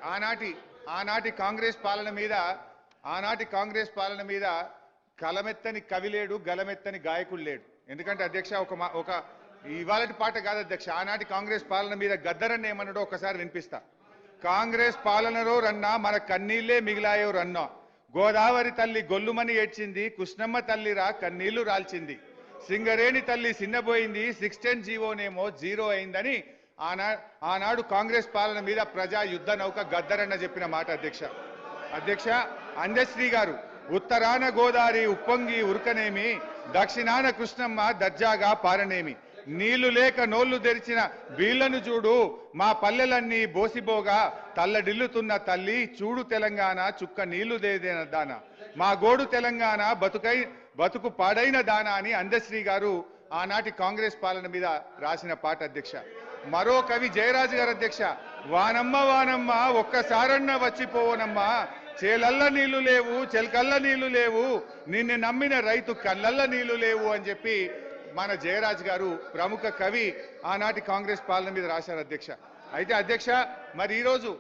ఆనాటి కాంగ్రెస్ పాలన మీద కలమెత్తని కవి లేడు, గలమెత్తని గాయకుడు లేడు. ఎందుకంటే అధ్యక్ష ఒక ఇవాళటి పాట కాదు అధ్యక్ష, ఆనాటి కాంగ్రెస్ పాలన మీద గద్దరన్న ఏమన్నాడో ఒకసారి వినిపిస్తా. కాంగ్రెస్ పాలనలో రన్నా మన కన్నీళ్లే మిగిలాయో రన్నా, గోదావరి తల్లి గొల్లుమని ఏడ్చింది, కృష్ణమ్మ తల్లిరా కన్నీళ్లు రాల్చింది, సింగరేణి తల్లి సిన్నబోయింది, 610 జీవోనేమో జీరో అయిందని ఆనాడు కాంగ్రెస్ పాలన మీద ప్రజా యుద్ధ నౌక గద్దరన్న చెప్పిన మాట అధ్యక్ష. అందశ్రీ గారు ఉత్తరాన గోదావరి ఉప్పొంగి ఉరకనేమి, దక్షిణాన కృష్ణమ్మ దర్జాగా పారనేమి, నీళ్లు లేక నోళ్లు తెరిచిన బీళ్లను చూడు, మా పల్లెలన్నీ బోసిబోగా తల్లడిల్లుతున్న తల్లి, చూడు తెలంగాణ చుక్క నీళ్లు దేదైన దాన, మా గోడు తెలంగాణ బతుకు పాడైన దాన అని అందశ్రీ గారు ఆనాటి కాంగ్రెస్ పాలన మీద రాసిన పాట అధ్యక్ష. మరో కవి జయరాజు గారు అధ్యక్ష, వానమ్మ వానమ్మ ఒక్కసారన్న వచ్చిపోవనమ్మా, చేలల్ల నీళ్లు లేవు చెల్కల్ల నీళ్లు లేవు, నిన్ను నమ్మిన రైతు కళ్ళల్ల నీళ్లు లేవు అని చెప్పి మన జయరాజ్ గారు ప్రముఖ కవి ఆనాటి కాంగ్రెస్ పాలన మీద రాశారు అధ్యక్ష. అయితే అధ్యక్ష మరి ఈరోజు